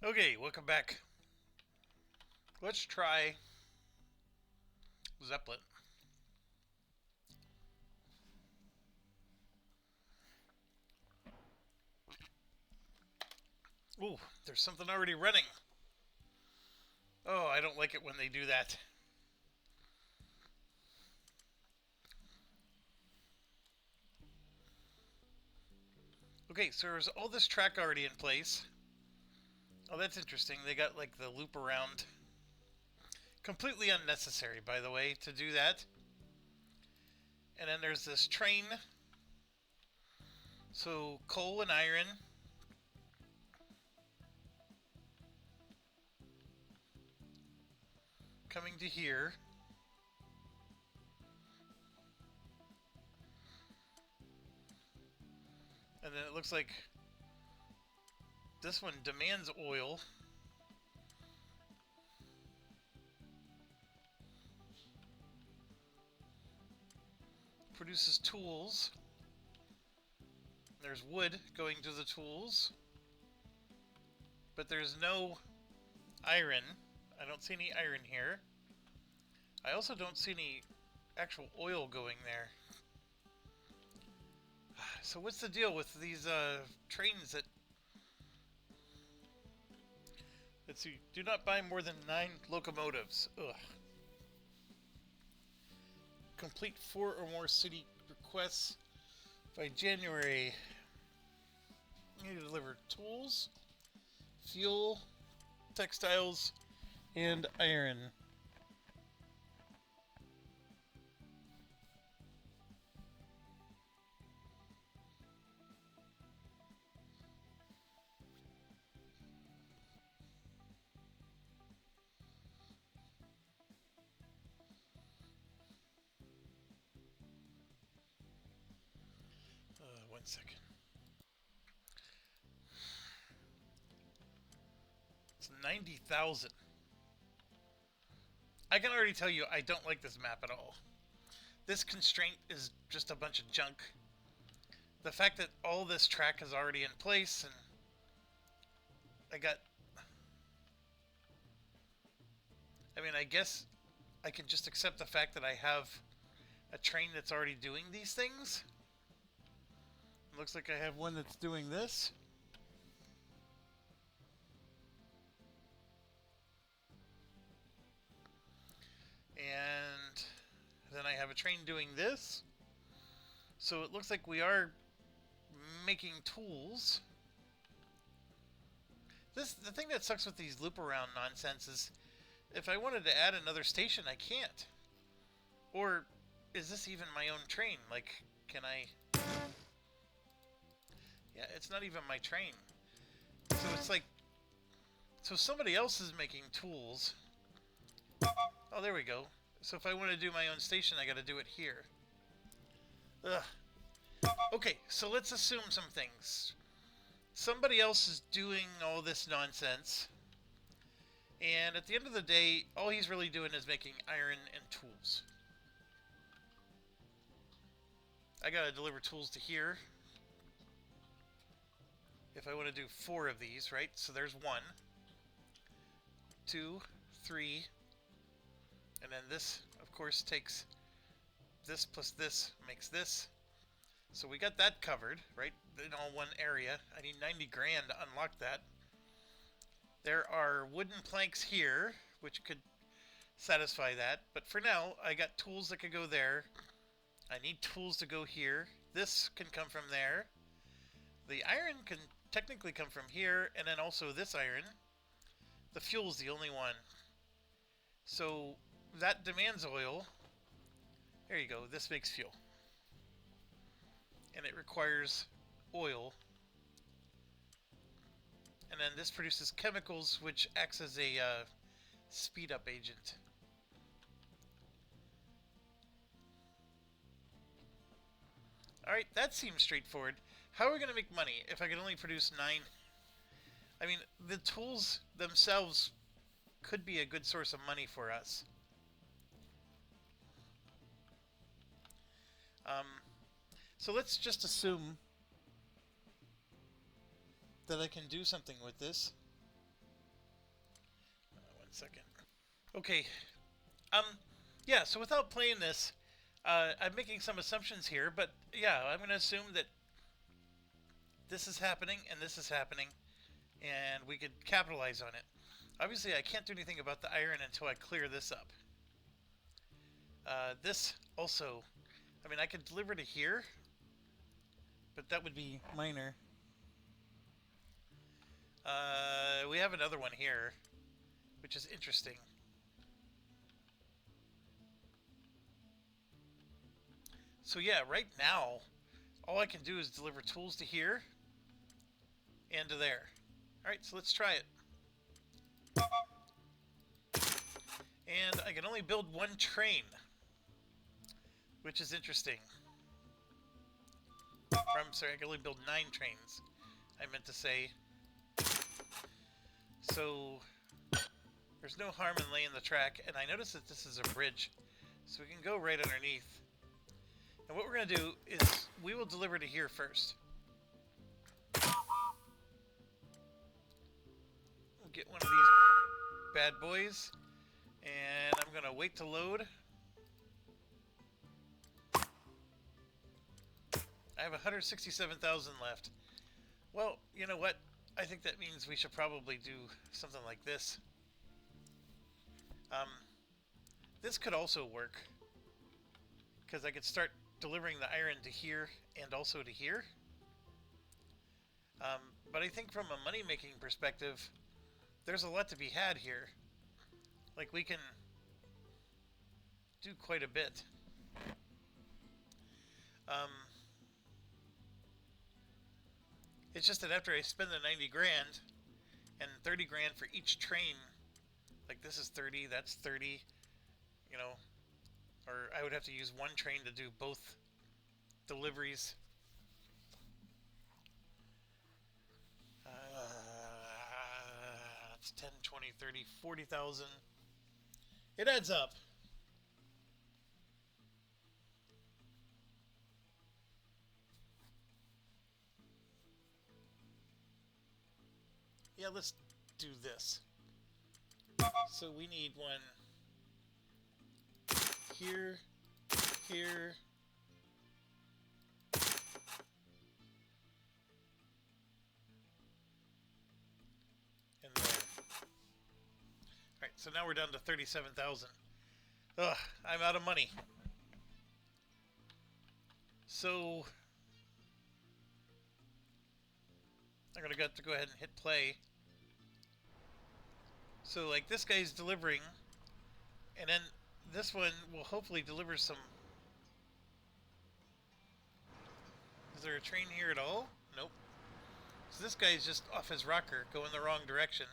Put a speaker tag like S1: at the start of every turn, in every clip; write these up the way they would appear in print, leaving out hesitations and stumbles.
S1: Okay, welcome back. Let's try Zeppelin. Ooh, there's something already running. Oh, I don't like it when they do that. Okay, so there's all this track already in place. Oh, that's interesting. They got like the loop around. Completely unnecessary, by the way, to do that. And then there's this train. So coal and iron coming to here. And then it looks like this one demands oil. Produces tools. There's wood going to the tools. But there's no iron. I don't see any iron here. I also don't see any actual oil going there. So what's the deal with these trains that... Let's see. Do not buy more than 9 locomotives. Ugh. Complete 4 or more city requests by January. You need to deliver tools, fuel, textiles, and iron. One second. It's 90,000. I can already tell you I don't like this map at all. This constraint is just a bunch of junk. The fact that all this track is already in place and I got... I mean, I guess I can just accept the fact that I have a train that's already doing these things. It looks like I have one that's doing this. And then I have a train doing this. So it looks like we are making tools. The thing that sucks with these loop around nonsense is if I wanted to add another station, I can't. Or is this even my own train? Like, can I... Yeah, it's not even my train. So it's like... So somebody else is making tools. Oh, there we go. So if I want to do my own station, I gotta do it here. Ugh. Okay, so let's assume some things. Somebody else is doing all this nonsense. And at the end of the day, all he's really doing is making iron and tools. I gotta deliver tools to here. If I want to do 4 of these, right? So there's 1, 2, 3, and then this, of course, takes this plus this, makes this. So we got that covered, right? In all one area. I need 90 grand to unlock that. There are wooden planks here, which could satisfy that. But for now, I got tools that could go there. I need tools to go here. This can come from there. The iron can technically come from here, and then also this iron. The fuel's the only one. So that demands oil. There you go. This makes fuel. And it requires oil. And then this produces chemicals, which acts as a speed-up agent. Alright, that seems straightforward. How are we going to make money if I can only produce 9? I mean, the tools themselves could be a good source of money for us. So let's just assume that I can do something with this. second. Okay. Yeah, so without playing this, I'm making some assumptions here, but yeah, I'm going to assume that this is happening and this is happening, and we could capitalize on it. Obviously, I can't do anything about the iron until I clear this up. This also, I mean, I could deliver to here, but that would be minor. We have another one here, which is interesting. So yeah, right now, all I can do is deliver tools to here and to there. Alright, so let's try it. And I can only build one train, which is interesting. I'm sorry, I can only build 9 trains, I meant to say. So there's no harm in laying the track, and I notice that this is a bridge, so we can go right underneath. And what we're going to do is we will deliver to here first. We'll get one of these bad boys, and I'm going to wait to load. I have 167,000 left. Well, you know what? I think that means we should probably do something like this. This could also work, because I could start delivering the iron to here and also to here. But I think from a money-making perspective, there's a lot to be had here. Like, we can do quite a bit. It's just that after I spend the 90 grand and 30 grand for each train, like this is 30, that's 30, you know, or I would have to use one train to do both deliveries. That's 10, 20, 30, 40,000. It adds up. Yeah, let's do this. So we need one here, here, and there. Alright, so now we're down to 37,000. Ugh, I'm out of money. So I'm gonna have to go ahead and hit play. So like this guy's delivering, and then this one will hopefully deliver some. Is there a train here at all? Nope. So this guy's just off his rocker, going the wrong direction.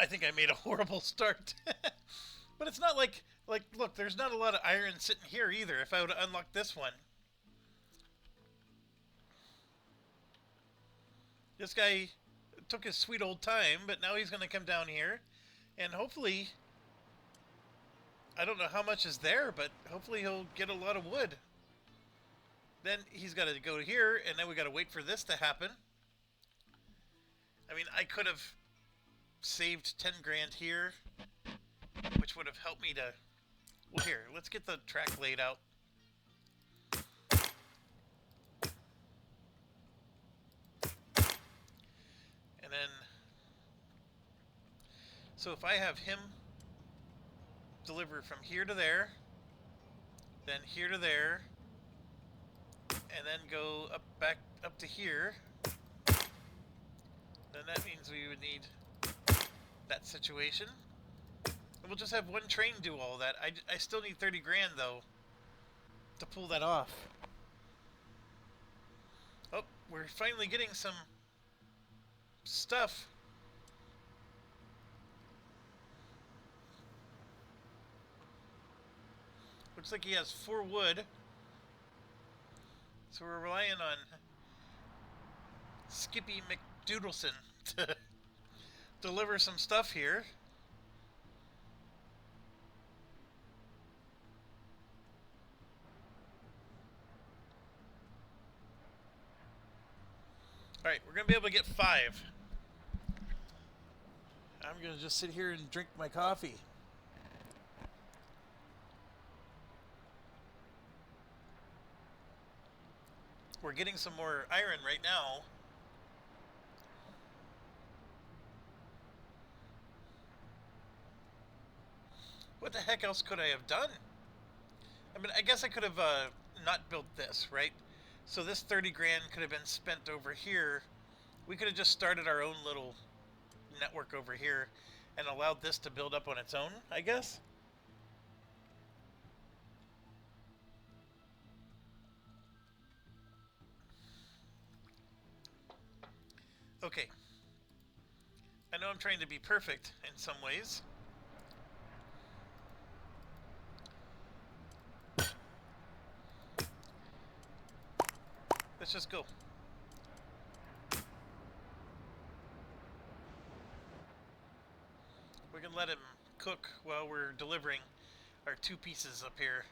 S1: I think I made a horrible start. But it's not like, look, there's not a lot of iron sitting here either if I would have unlocked this one. This guy took his sweet old time, but now he's going to come down here, and hopefully, I don't know how much is there, but hopefully he'll get a lot of wood. Then he's got to go here, and then we got to wait for this to happen. I mean, I could have saved 10 grand here, which would have helped me to... Well, here, let's get the track laid out. And then... So if I have him deliver from here to there, then here to there, and then go up back up to here, then that means we would need that situation. And we'll just have one train do all that. I still need 30 grand though to pull that off. Oh, we're finally getting some stuff. Looks like he has 4 wood. So we're relying on Skippy Doodleson to deliver some stuff here. Alright, we're going to be able to get 5. I'm going to just sit here and drink my coffee. We're getting some more iron right now. What the heck else could I have done? I mean, I guess I could have not built this, right? So this 30 grand could have been spent over here. We could have just started our own little network over here and allowed this to build up on its own, I guess. Okay. I know I'm trying to be perfect in some ways. Let's just go. We can let him cook while we're delivering our 2 pieces up here.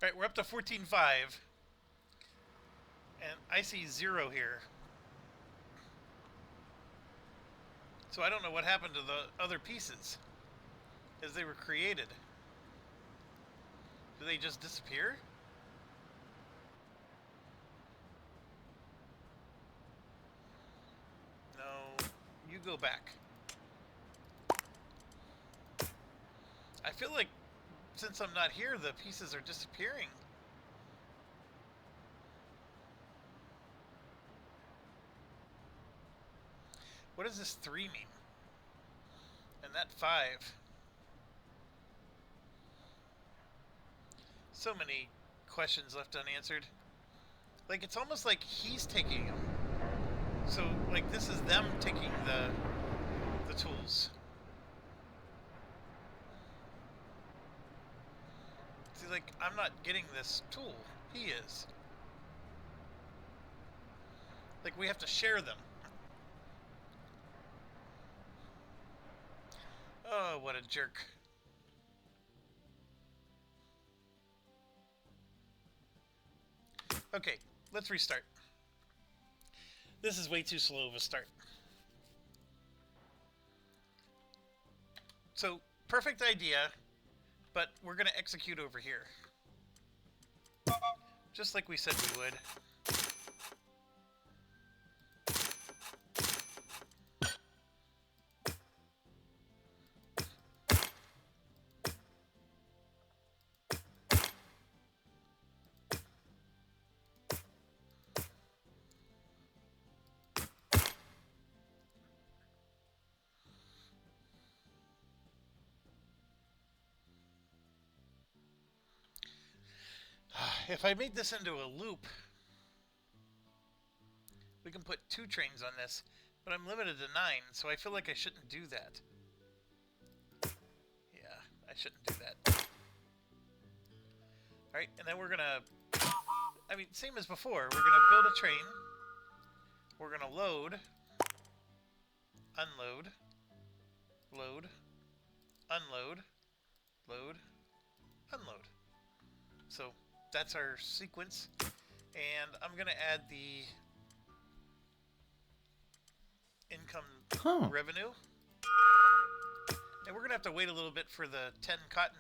S1: Alright, we're up to 14.5. And I see 0 here. So I don't know what happened to the other pieces as they were created. Do they just disappear? No, you go back. I feel like since I'm not here, the pieces are disappearing. What does this 3 mean? And that 5. So many questions left unanswered. Like, it's almost like he's taking them. So, like, this is them taking the tools. See, like, I'm not getting this tool. He is. Like, we have to share them. Oh, what a jerk. Okay, let's restart. This is way too slow of a start. So, perfect idea, but we're going to execute over here. Just like we said we would. If I made this into a loop, we can put 2 trains on this, but I'm limited to 9, so I feel like I shouldn't do that. Yeah, I shouldn't do that. Alright, and then we're gonna... I mean, same as before. We're gonna build a train. We're gonna load. Unload. Load. Unload. Load. Unload. So... that's our sequence, and I'm going to add the income revenue, and we're going to have to wait a little bit for the 10 cotton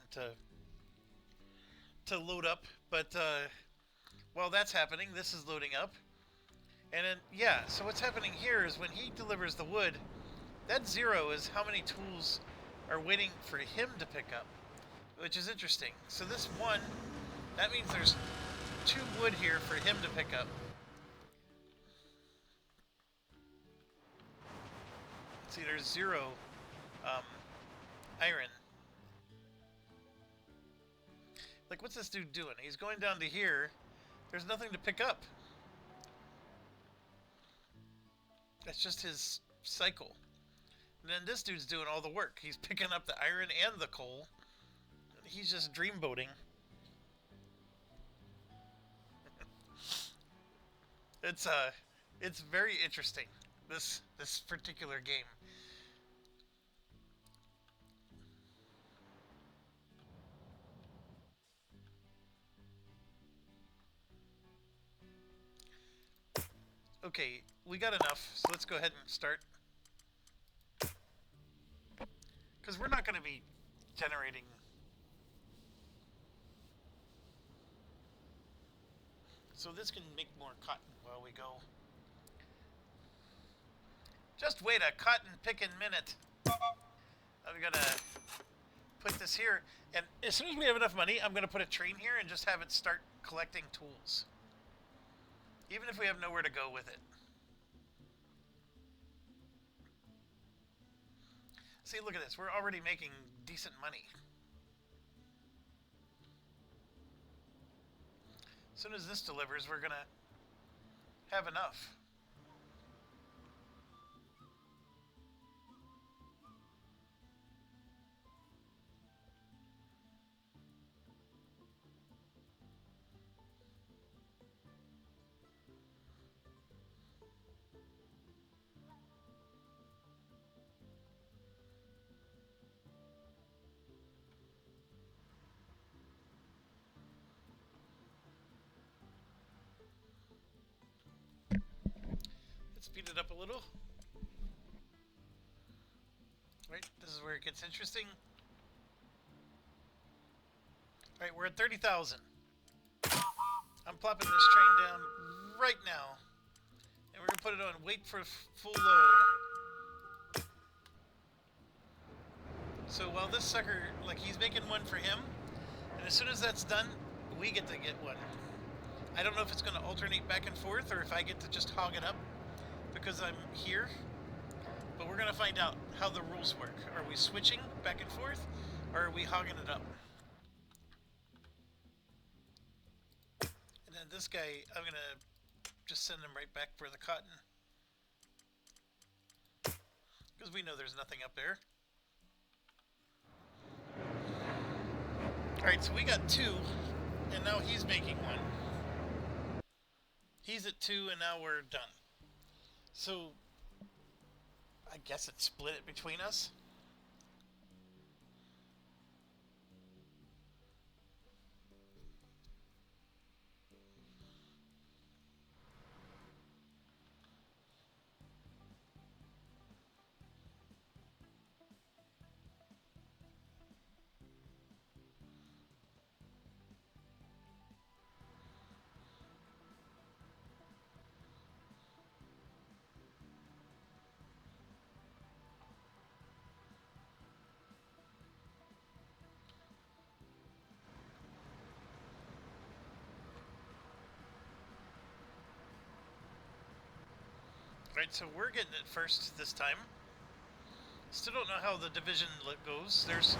S1: to load up, but while that's happening, this is loading up, and then, yeah, so what's happening here is when he delivers the wood, that 0 is how many tools are waiting for him to pick up, which is interesting. So this 1... that means there's 2 wood here for him to pick up. See, there's 0 iron. Like, what's this dude doing? He's going down to here. There's nothing to pick up. That's just his cycle. And then this dude's doing all the work. He's picking up the iron and the coal. He's just dreamboating. It's very interesting, this particular game. Okay, we got enough, so let's go ahead and start. Because we're not going to be generating... So this can make more cotton while we go. Just wait a cotton picking minute. I'm going to put this here, and as soon as we have enough money, I'm going to put a train here and just have it start collecting tools. Even if we have nowhere to go with it. See, look at this. We're already making decent money. As soon as this delivers, we're going to have enough. Speed it up a little. Right, this is where it gets interesting. Alright, we're at 30,000. I'm plopping this train down right now. And we're going to put it on wait for full load. So while this sucker, like, he's making one for him, and as soon as that's done, we get to get one. I don't know if it's going to alternate back and forth or if I get to just hog it up because I'm here, but we're going to find out how the rules work. Are we switching back and forth, or are we hogging it up? And then this guy, I'm going to just send him right back for the cotton, because we know there's nothing up there. Alright, so we got 2, and now he's making 1. He's at 2, and now we're done. So, I guess it split it between us. Right, so we're getting it first this time. Still don't know how the division goes. There's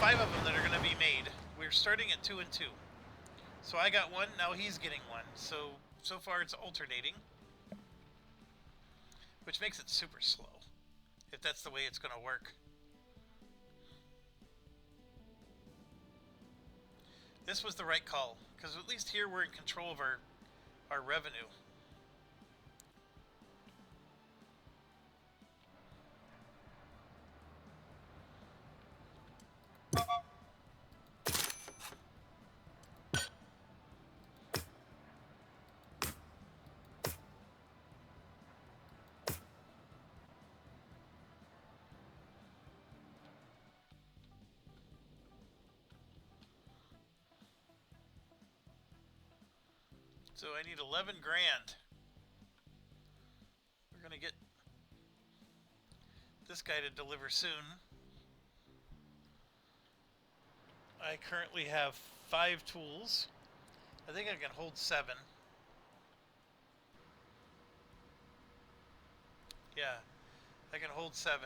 S1: 5 of them that are going to be made. We're starting at 2 and 2. So I got 1, now he's getting 1. So far it's alternating. Which makes it super slow, if that's the way it's going to work. This was the right call, because at least here we're in control of our revenue. So I need 11 grand. We're going to get this guy to deliver soon. I currently have 5 tools. I think I can hold 7. Yeah. I can hold 7.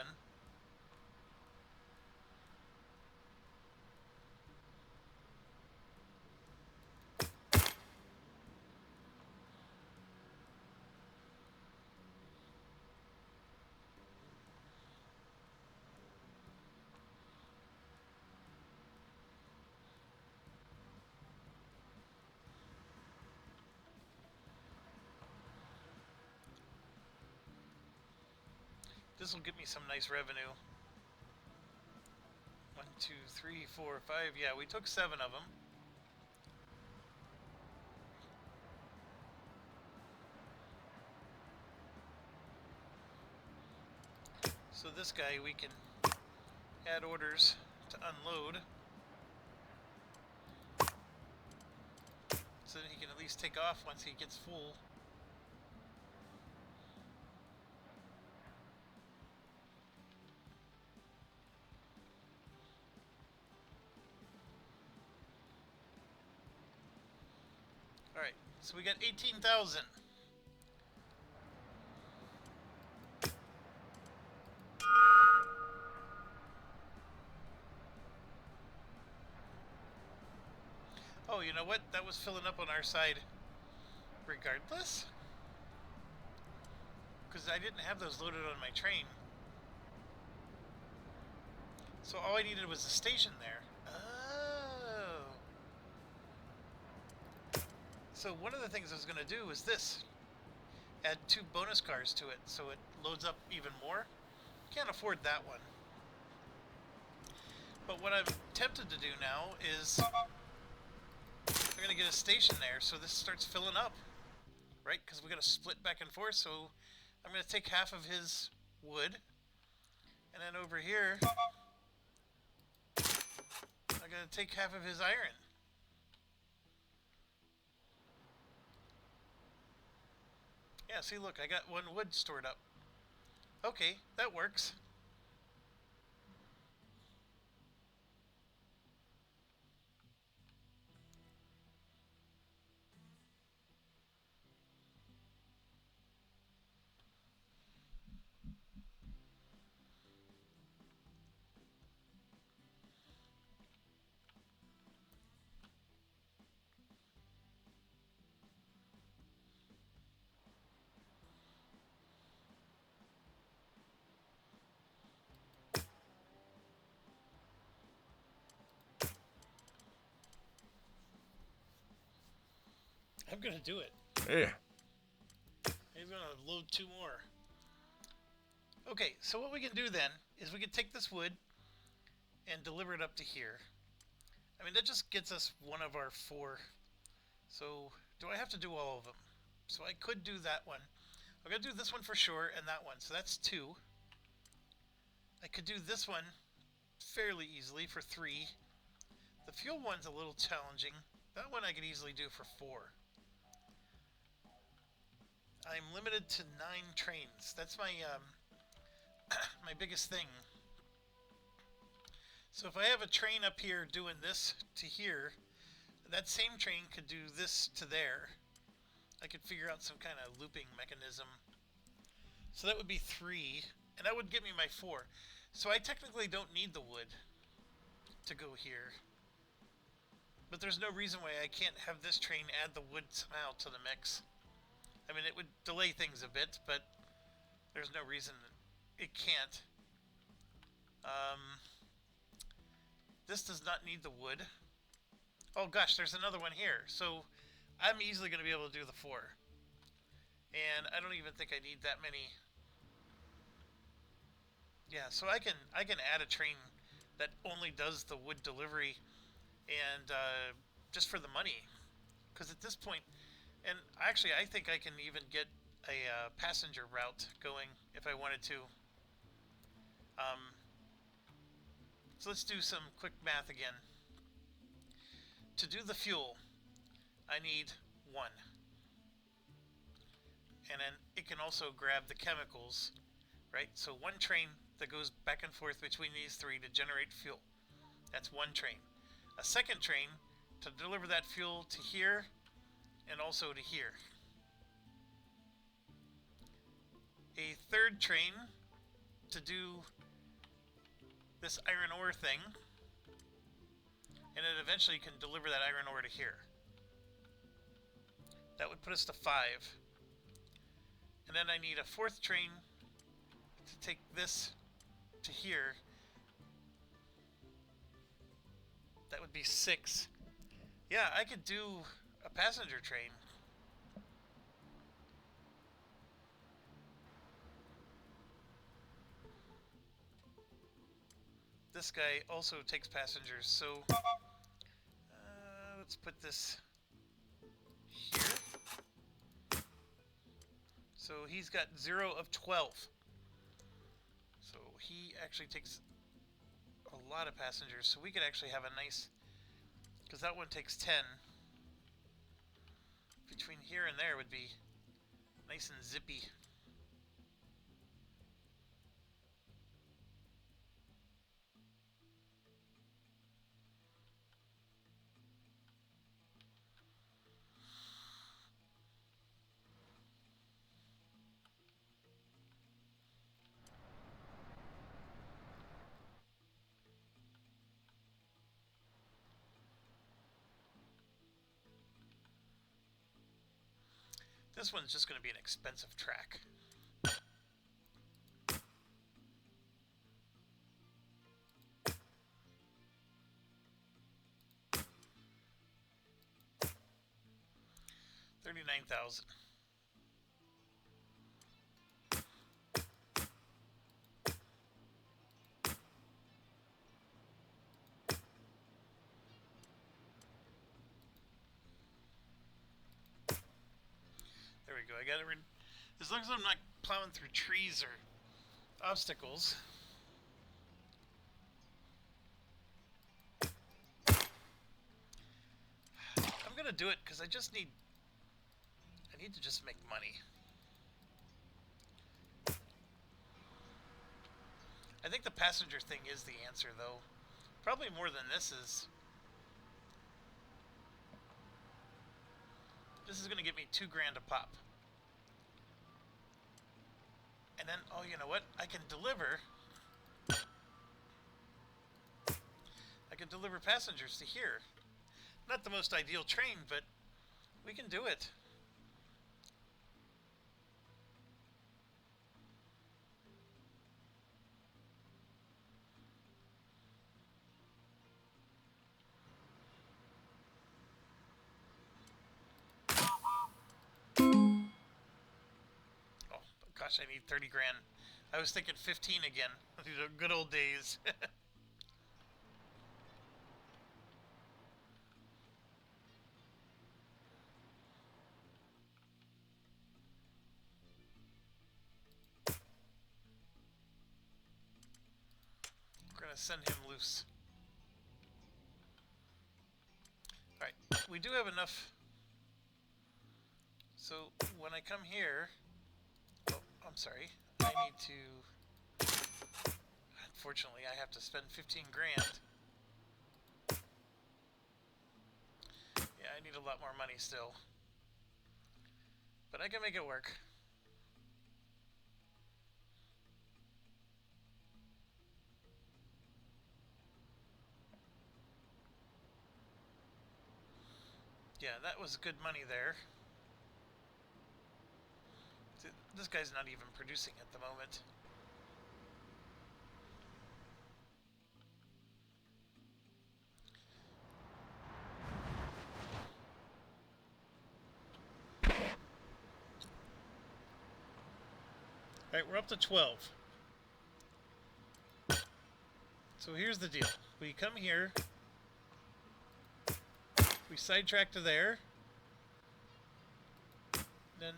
S1: This will get me some nice revenue. 1, 2, 3, 4, 5. Yeah, we took 7 of them. So this guy, we can add orders to unload. So that he can at least take off once he gets full. Alright, so we got 18,000. Oh, you know what? That was filling up on our side regardless. Because I didn't have those loaded on my train. So all I needed was a station there. Oh. So one of the things I was going to do was this. Add 2 bonus cars to it so it loads up even more. Can't afford that one. But what I'm tempted to do now is I'm going to get a station there so this starts filling up. Right? Because we got to split back and forth. So I'm going to take half of his wood. And then over here, I'm going to take half of his iron. Yeah, see, look, I got 1 wood stored up. Okay, that works. I'm going to do it.
S2: Yeah.
S1: He's going to load 2 more. Okay, so what we can do then is we can take this wood and deliver it up to here. I mean, that just gets us one of our 4. So, do I have to do all of them? So I could do that one. I'm going to do this one for sure and that one. So that's 2. I could do this one fairly easily for 3. The fuel one's a little challenging. That one I could easily do for 4. I'm limited to 9 trains. That's my my biggest thing. So if I have a train up here doing this to here, that same train could do this to there. I could figure out some kind of looping mechanism. So that would be 3, and that would give me my 4. So I technically don't need the wood to go here. But there's no reason why I can't have this train add the wood somehow to the mix. I mean, it would delay things a bit, but there's no reason it can't. This does not need the wood. Oh gosh, there's another one here. So I'm easily going to be able to do the 4. And I don't even think I need that many. Yeah, so I can add a train that only does the wood delivery and just for the money. Because at this point, and actually I think I can even get a passenger route going if I wanted to. So let's do some quick math again. To do the fuel, I need 1. And then it can also grab the chemicals, right? So 1 train that goes back and forth between these 3 to generate fuel. That's 1 train. A second train to deliver that fuel to here and also to here. A third train to do this iron ore thing, and it eventually can deliver that iron ore to here. That would put us to 5. And then I need a 4th train to take this to here. That would be 6. Yeah, I could do a passenger train. This guy also takes passengers, so let's put this here. So he's got 0 of 12. So he actually takes a lot of passengers, so we could actually have a nice, because that one takes 10. Between here and there would be nice and zippy. This one's just going to be an expensive track. $39,000. There we go. I got it. As long as I'm not plowing through trees or obstacles. I'm gonna do it because I need to just make money. I think the passenger thing is the answer, though. Probably more than this is. This is going to get me $2,000 a pop. And then, oh, you know what? I can deliver passengers to here. Not the most ideal train, but we can do it. Gosh, I need 30 grand. I was thinking 15 again. These are good old days. We're going to send him loose. Alright, we do have enough. So, when I come here... Oh, I'm sorry. I need to... Unfortunately, I have to spend 15 grand. Yeah, I need a lot more money still. But I can make it work. Yeah, that was good money there. This guy's not even producing at the moment. Alright, we're up to 12. So here's the deal. We come here. We sidetrack to there. Then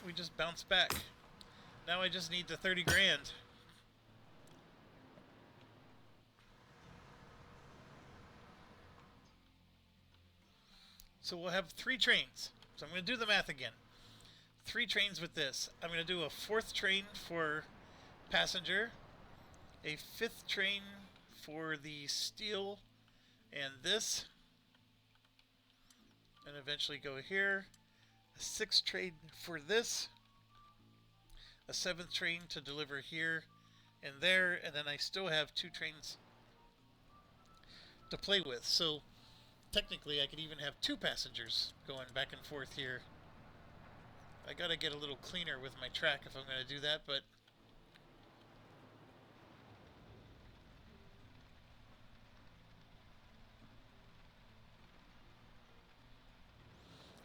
S1: we just bounce back. Now I just need the 30 grand. So we'll have 3 trains. So I'm going to do the math again. 3 trains with this. I'm going to do a 4th train for passenger, a 5th train for the steel and this, and eventually go here, a 6th train for this, a 7th train to deliver here and there, and then I still have 2 trains to play with. So technically I could even have 2 passengers going back and forth here. I gotta get a little cleaner with my track if I'm gonna do that, but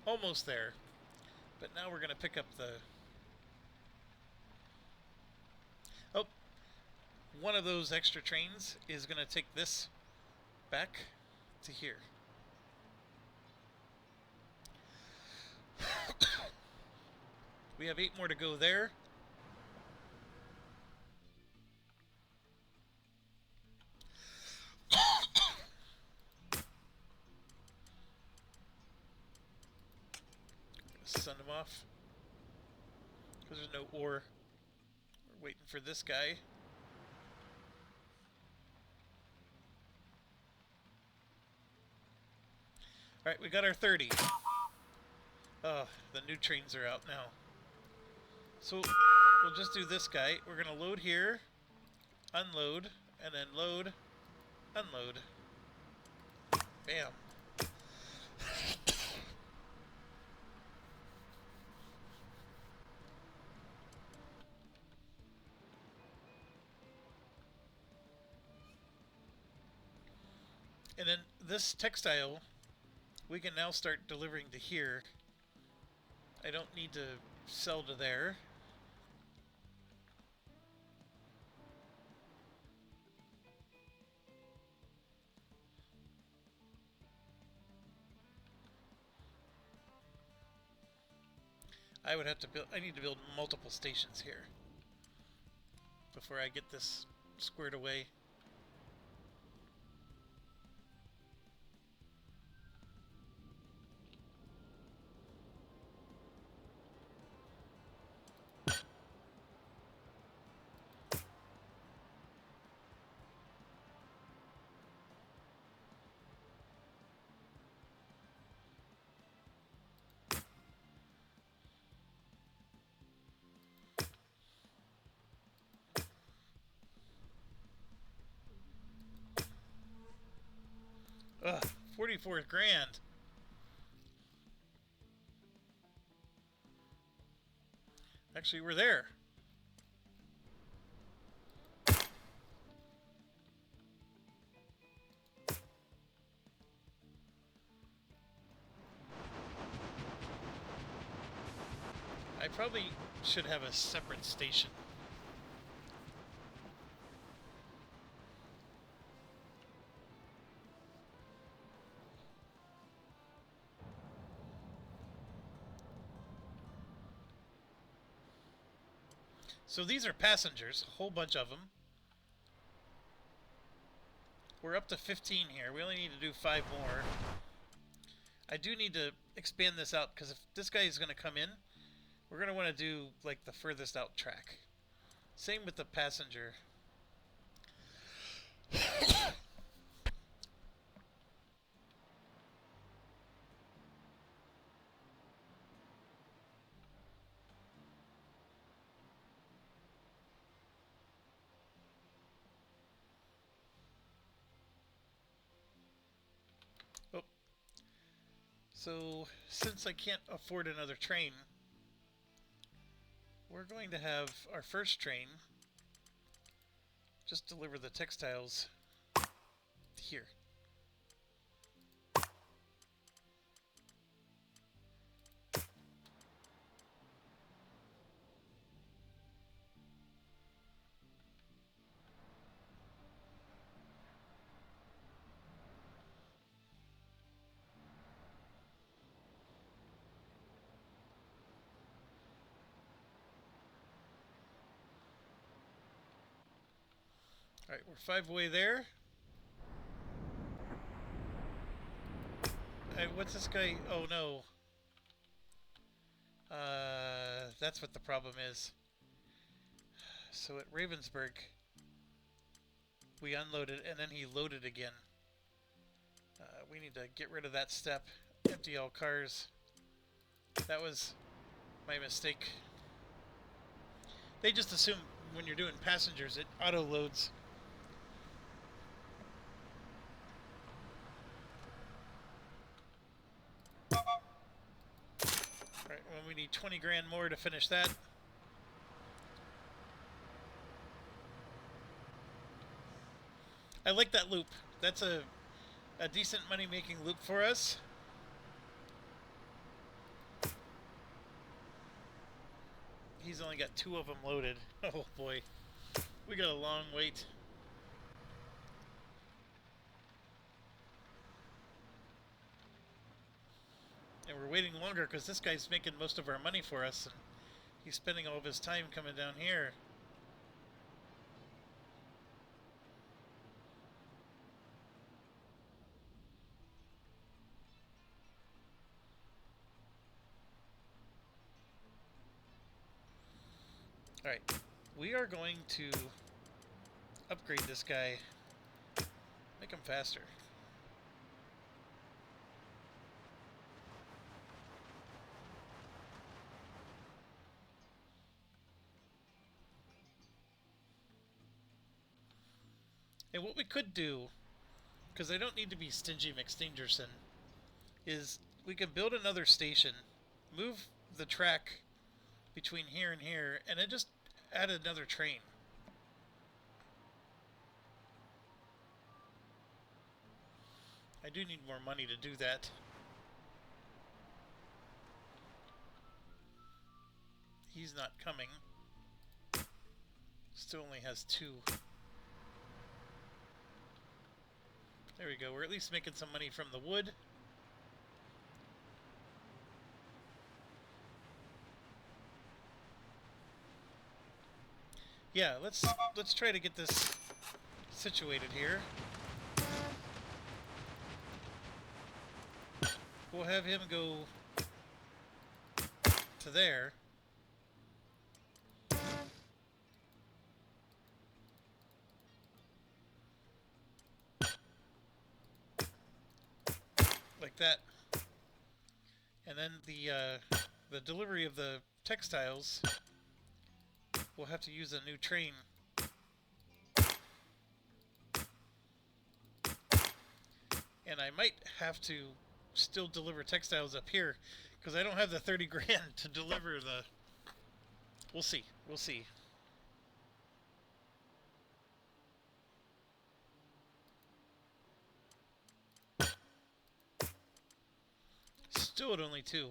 S1: almost there. But now we're gonna pick up the... Oh, one of those extra trains is gonna take this back to here. We have 8 more to go there. Send him off because there's no ore. We're waiting for this guy. Alright, we got our 30. Oh, the new trains are out now. So we'll just do this guy. We're going to load here, unload, and then load, unload. Bam. And then this textile, we can now start delivering to here. I don't need to sell to there. I would have to build, I need to build multiple stations here before I get this squared away. Ugh, 44 grand. Actually, we're there. I probably should have a separate station. So these are passengers, a whole bunch of them. We're up to 15 here. We only need to do 5 more. I do need to expand this out because if this guy is going to come in, we're going to want to do like the furthest out track. Same with the passenger. Oh. So, since I can't afford another train, we're going to have our first train just deliver the textiles here. Alright, we're 5 away there. What's this guy? Oh no. That's what the problem is. So at Ravensburg, we unloaded and then he loaded again. We need to get rid of that step. Empty all cars. That was my mistake. They just assume when you're doing passengers, it auto-loads. Alright, well, we need 20 grand more to finish that. I like that loop. That's a decent money-making loop for us. He's only got 2 of them loaded. Oh boy. We got a long wait. And we're waiting longer because this guy's making most of our money for us. And he's spending all of his time coming down here. Alright, we are going to upgrade this guy. Make him faster. And what we could do, because I don't need to be stingy McStingerson, is we could build another station, move the track between here and here, and then just add another train. I do need more money to do that. He's not coming. Still only has 2. There we go. We're at least making some money from the wood. Yeah, let's try to get this situated here. We'll have him go to there. Like that. And then the delivery of the textiles, we'll have to use a new train. And I might have to still deliver textiles up here because I don't have the 30 grand to deliver the... We'll see. We'll see. Still at only 2.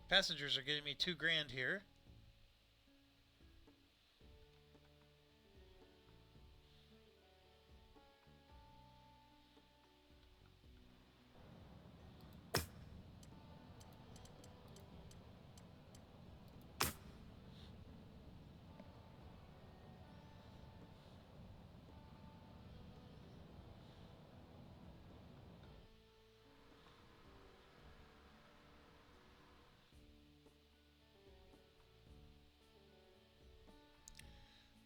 S1: Passengers are getting me 2 grand here.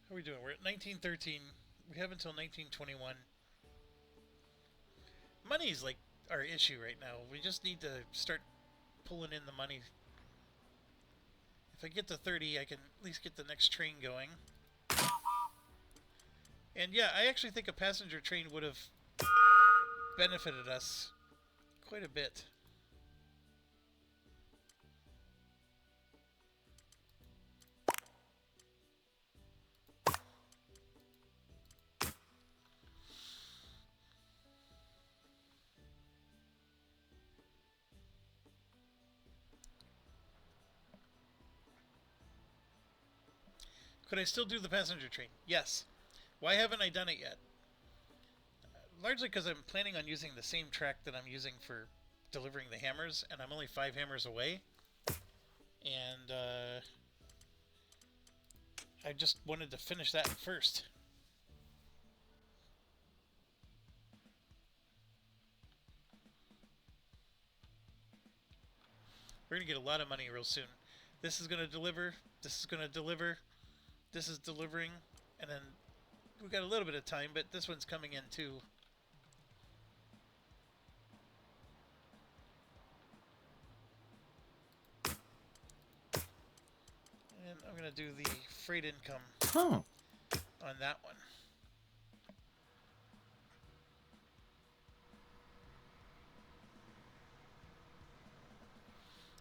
S1: How are we doing? We're at 1913. We have until 1921. Money's like our issue right now. We just need to start pulling in the money. If I get to 30, I can at least get the next train going. And yeah, I actually think a passenger train would have benefited us quite a bit. Could I still do the passenger train? Yes. Why haven't I done it yet? Largely because I'm planning on using the same track that I'm using for delivering the hammers, and I'm only 5 hammers away. And I just wanted to finish that first. We're going to get a lot of money real soon. This is going to deliver. This is going to deliver. This is delivering. And then we got a little bit of time, but this one's coming in too. And I'm going to do the freight income on that one.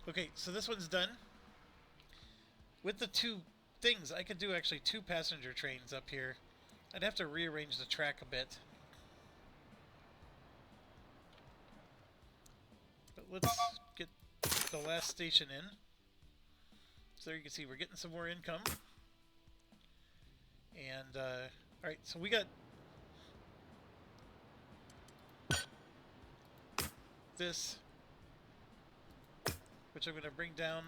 S1: Okay, so this one's done. With the two things, I could do actually 2 passenger trains up here. I'd have to rearrange the track a bit. But let's get the last station in. So there you can see we're getting some more income. And, alright, so we got this, which I'm going to bring down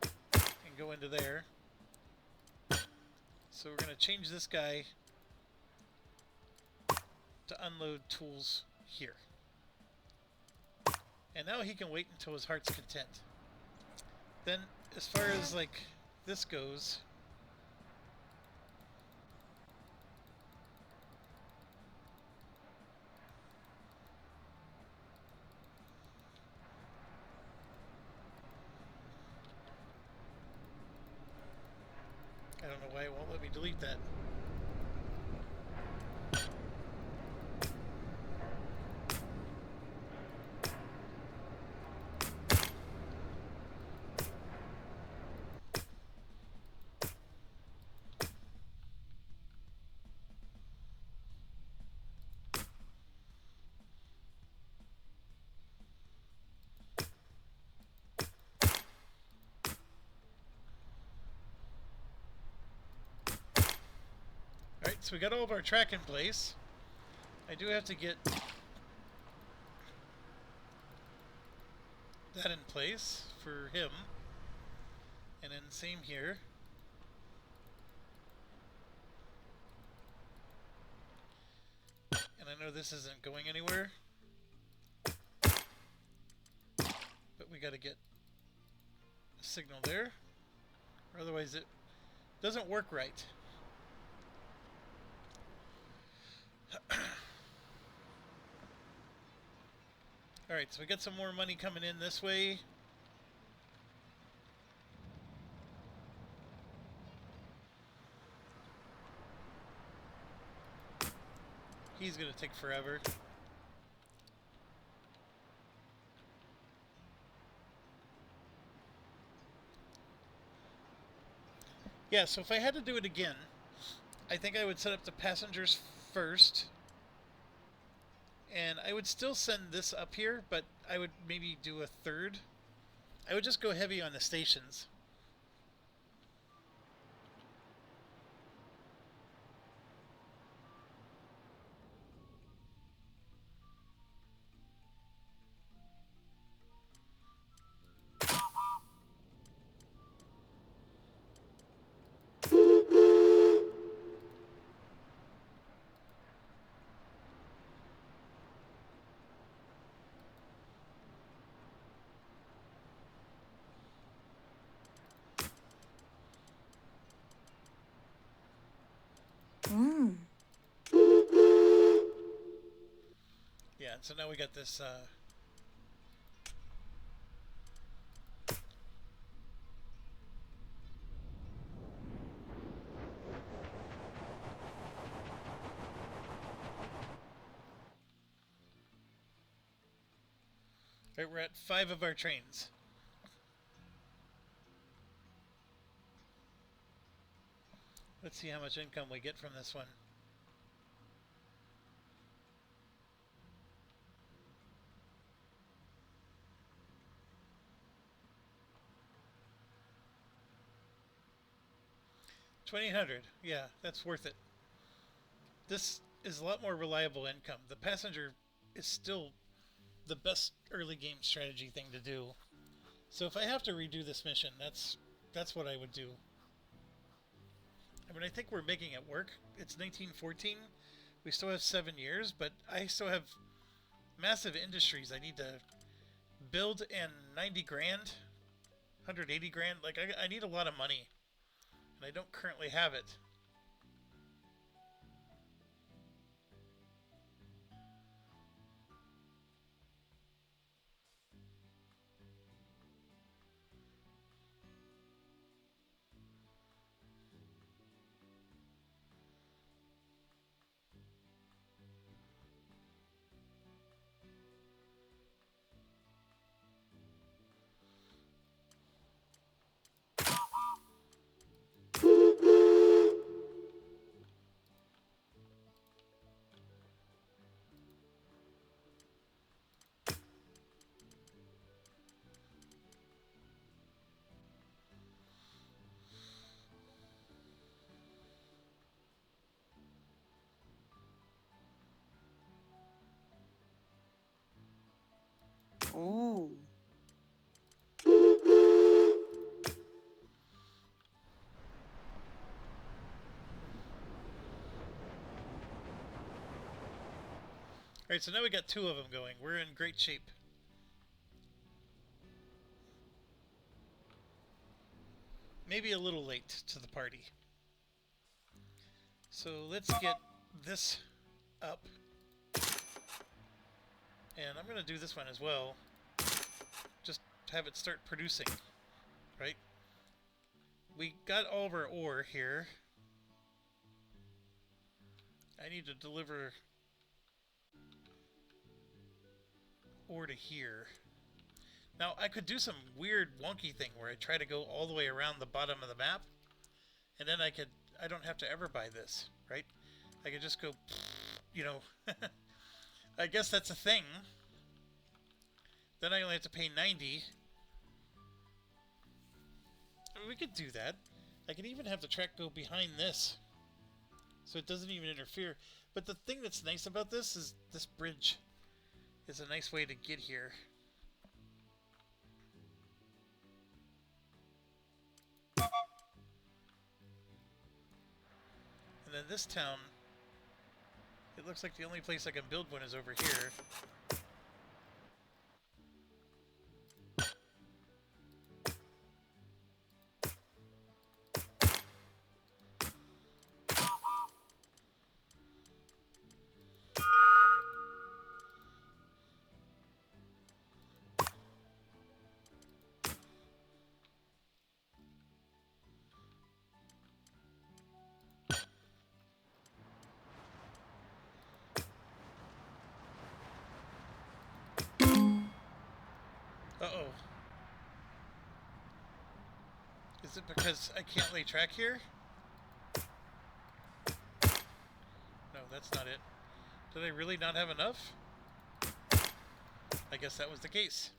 S1: and go into there. So we're going to change this guy to unload tools here. And now he can wait until his heart's content. Then, as far as like this goes, I don't know why it won't let me delete that. Alright, so we got all of our track in place. I do have to get that in place for him. And then same here. And I know this isn't going anywhere. But we got to get a signal there. Or otherwise it doesn't work right. Alright, so we got some more money coming in this way. He's going to take forever. Yeah, so if I had to do it again, I think I would set up the passengers first. And I would still send this up here, but I would maybe do a third. I would just go heavy on the stations. Yeah, so now we got this right, we're at 5 of our trains. Let's see how much income we get from this one. $2,800. Yeah, that's worth it. This is a lot more reliable income. The passenger is still the best early game strategy thing to do. So if I have to redo this mission, that's what I would do. I mean, I think we're making it work. It's 1914. We still have 7 years, but I still have massive industries I need to build, and 90 grand, 180 grand. Like, I need a lot of money, and I don't currently have it. Alright, so now we got 2 of them going. We're in great shape. Maybe a little late to the party. So let's get this up. And I'm going to do this one as well. Just have it start producing. Right? We got all of our ore here. I need to deliver ore to here. Now, I could do some weird wonky thing where I try to go all the way around the bottom of the map, and then I don't have to ever buy this, right? I could just go, you know, I guess that's a thing. Then I only have to pay 90. I mean, we could do that. I could even have the track go behind this, so it doesn't even interfere. But the thing that's nice about this is this bridge is a nice way to get here. And then this town, it looks like the only place I can build one is over here. Uh-oh. Is it because I can't lay track here? No, that's not it. Did I really not have enough? I guess that was the case.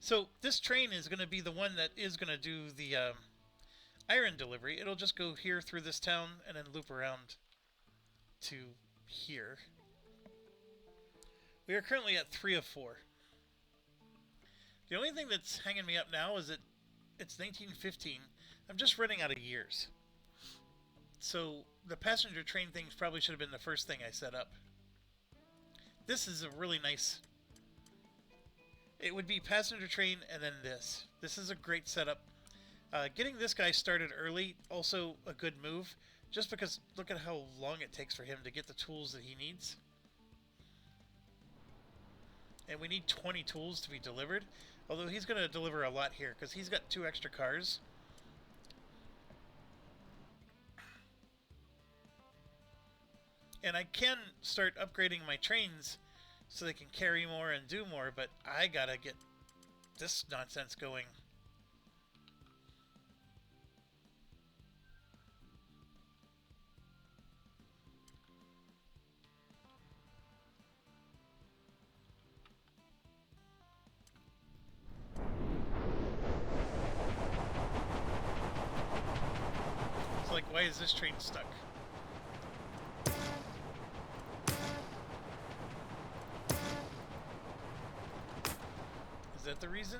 S1: So this train is going to be the one that is going to do the iron delivery. It'll just go here through this town and then loop around to here. We are currently at 3 of 4. The only thing that's hanging me up now is that it's 1915. I'm just running out of years. So the passenger train things probably should have been the first thing I set up. This is a really nice... It would be passenger train and then this. This is a great setup. Getting this guy started early, also a good move. Just because look at how long it takes for him to get the tools that he needs. And we need 20 tools to be delivered. Although he's going to deliver a lot here because he's got 2 extra cars. And I can start upgrading my trains so they can carry more and do more, but I gotta get this nonsense going. It's like, why is this train stuck? Is that the reason?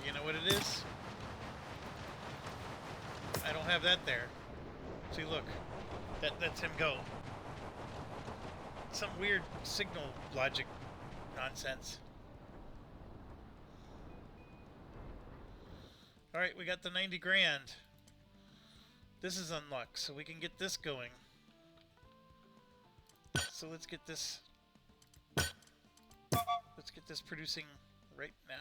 S1: You know what it is? I don't have that there. See, look. That's him go. Some weird signal logic nonsense. Alright, we got the 90 grand. This is unlocked, so we can get this going. So let's get this... Let's get this producing right now.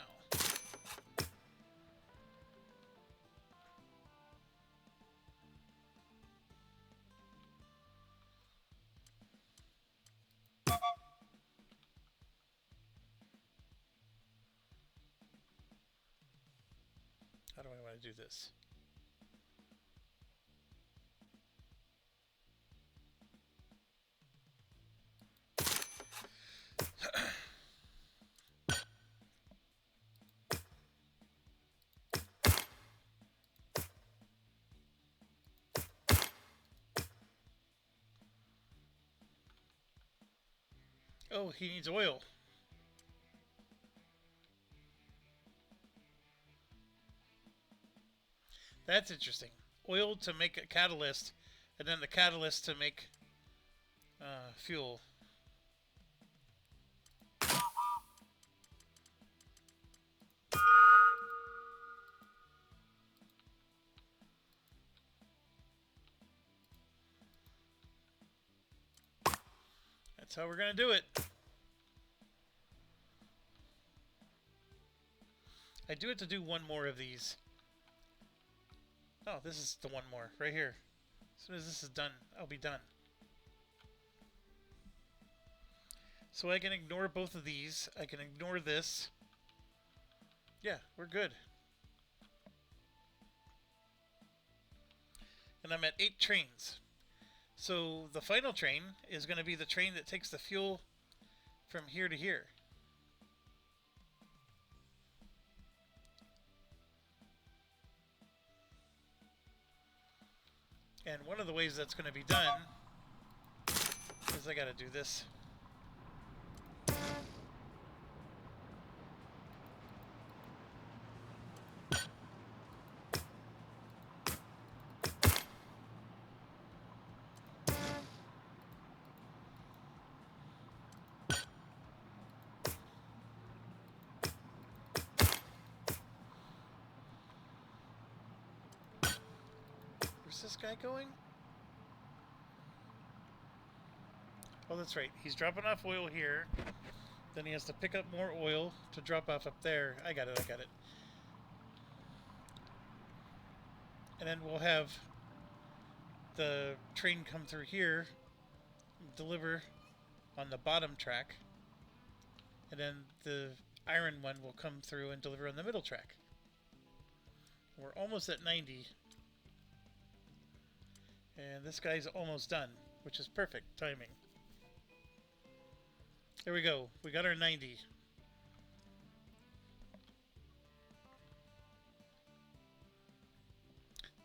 S1: How do I want to do this? Oh, he needs oil. That's interesting. oil to make a catalyst, and then the catalyst to make fuel. That's how we're going to do it. I do have to do one more of these. Oh, this is the one more, right here. As soon as this is done, I'll be done. So I can ignore both of these. I can ignore this. Yeah, we're good. And I'm at 8 trains. So the final train is going to be the train that takes the fuel from here to here. And one of the ways that's going to be done is I got to do this. Where's this guy going? Oh, that's right. He's dropping off oil here. Then he has to pick up more oil to drop off up there. I got it, I got it. And then we'll have the train come through here, deliver on the bottom track. And then the iron one will come through and deliver on the middle track. We're almost at 90. And this guy's almost done, which is perfect timing. There we go. We got our 90.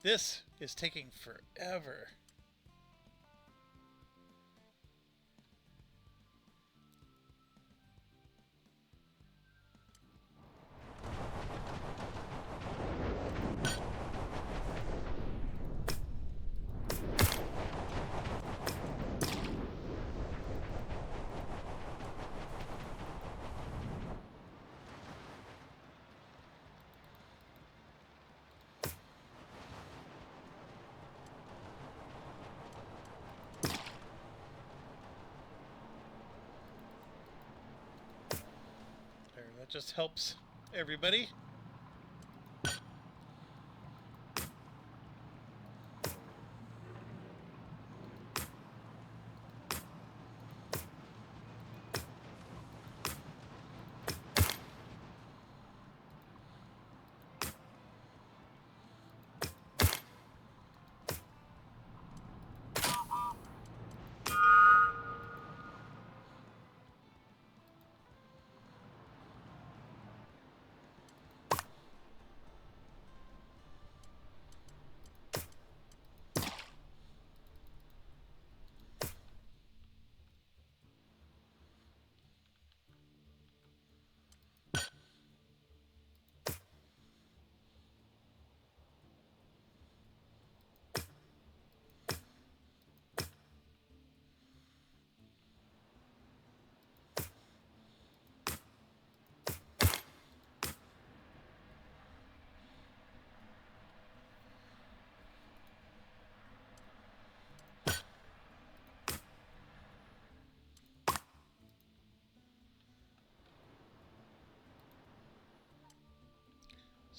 S1: This is taking forever. That just helps everybody.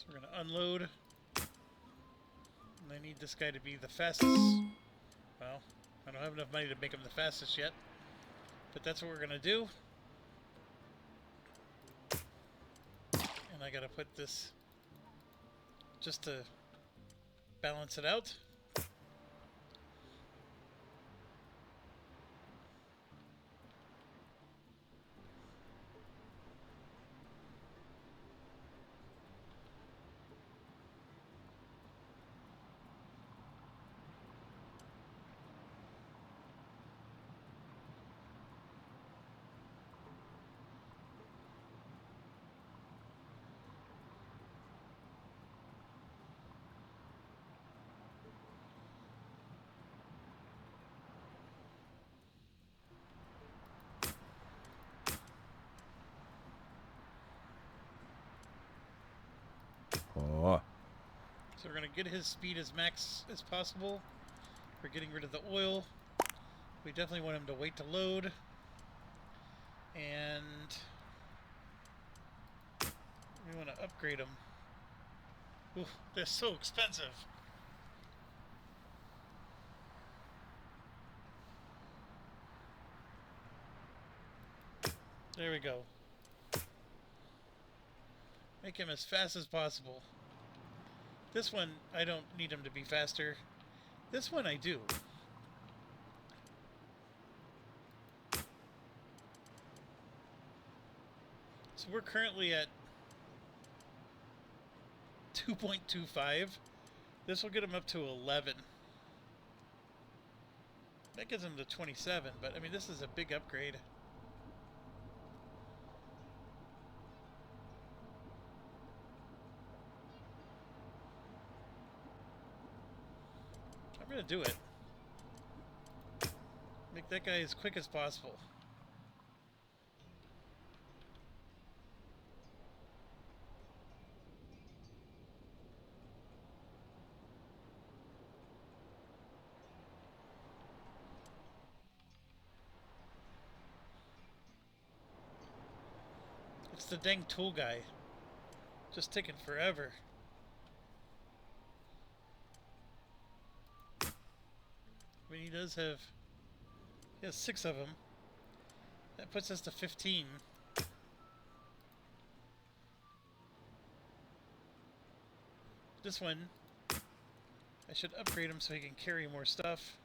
S1: So we're going to unload. And I need this guy to be the fastest. Well, I don't have enough money to make him the fastest yet. But that's what we're going to do. And I got to put this just to balance it out. So we're going to get his speed as max as possible. We're getting rid of the oil. We definitely want him to wait to load. And we want to upgrade him. Ooh, they're so expensive. There we go. Make him as fast as possible. This one, I don't need him to be faster. This one I do. So we're currently at 2.25. This will get him up to 11. That gets him to 27, but I mean, this is a big upgrade. I'm gonna do it. Make that guy as quick as possible. It's the dang tool guy. Just taking forever. I mean, he has 6 of them. That puts us to 15. This one, I should upgrade him so he can carry more stuff.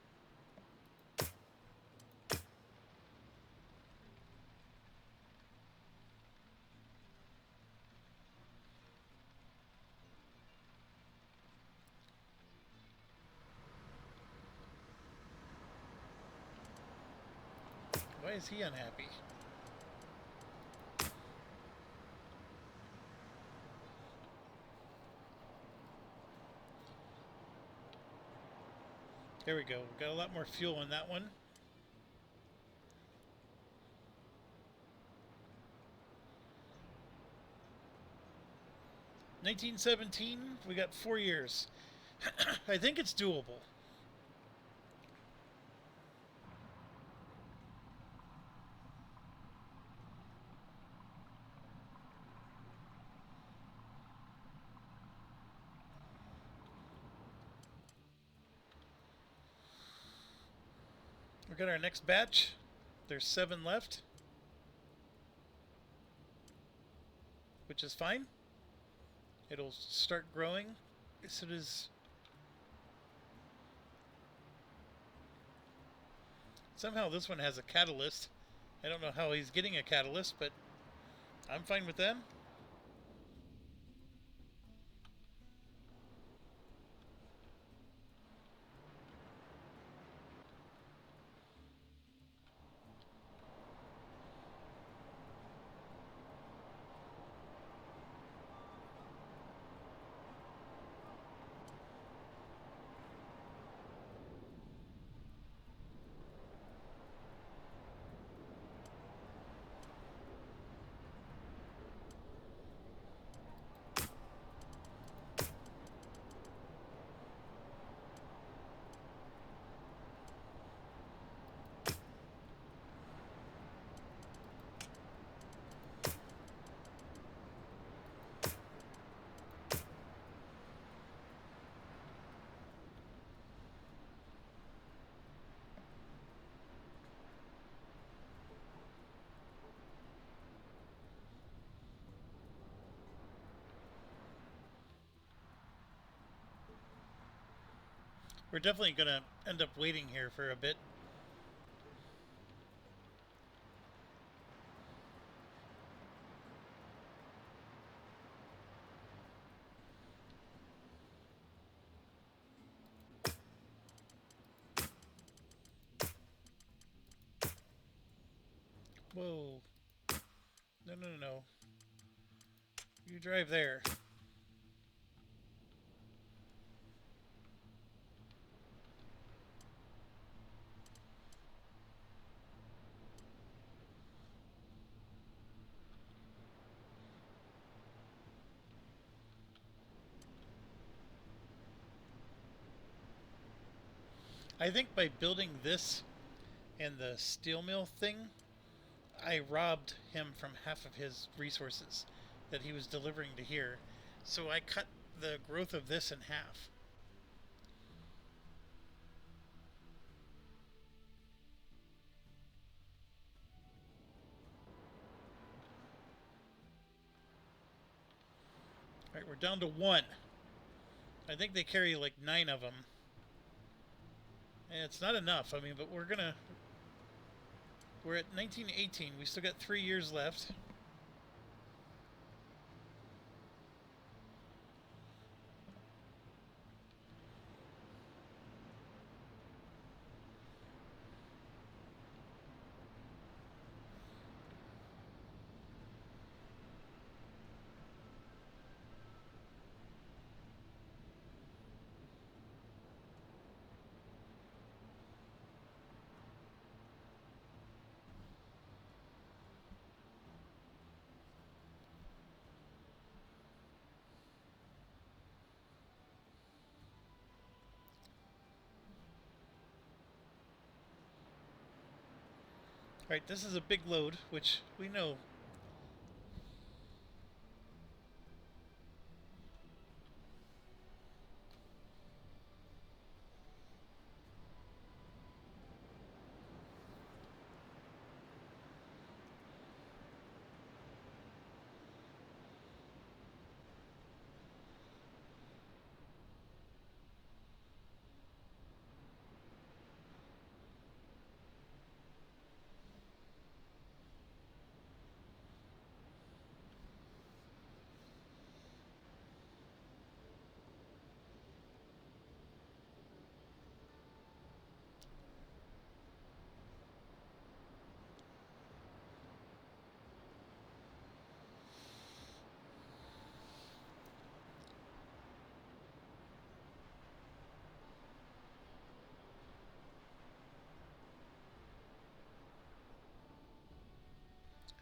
S1: Why is he unhappy? There we go. We've got a lot more fuel in that one. $1917. We got 4 years. I think it's doable. We got our next batch. There's 7 left, which is fine. It'll start growing as soon as... Somehow this one has a catalyst. I don't know how he's getting a catalyst, but I'm fine with that. We're definitely going to end up waiting here for a bit. Whoa. No, no, no, no. You drive there. I think by building this and the steel mill thing, I robbed him from half of his resources that he was delivering to here. So I cut the growth of this in half. Alright, we're down to 1. I think they carry like 9 of them. And it's not enough, I mean, but we're at 1918. We still got 3 years left. Alright, this is a big load, which we know.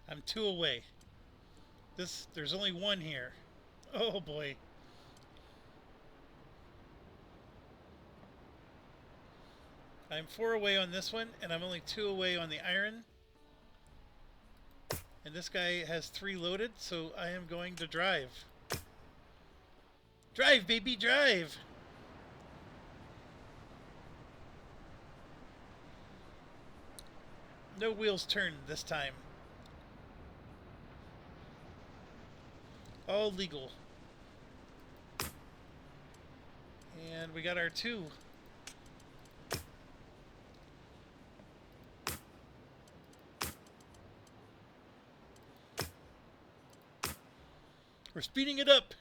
S1: I'm 2 away. There's only 1 here. Oh boy. I'm 4 away on this one, and I'm only 2 away on the iron. And this guy has 3 loaded, so I am going to drive. Drive, baby, drive! No wheels turned this time. All legal. And we got our 2. We're speeding it up.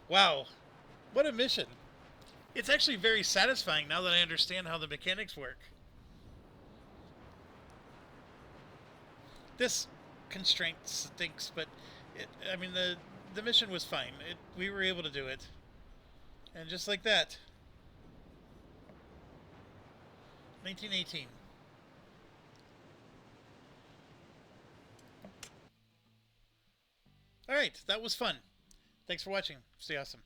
S1: Wow. What a mission. It's actually very satisfying now that I understand how the mechanics work. This constraint stinks, but I mean, the mission was fine. We were able to do it. And just like that, 1918. Alright, that was fun. Thanks for watching. Stay awesome.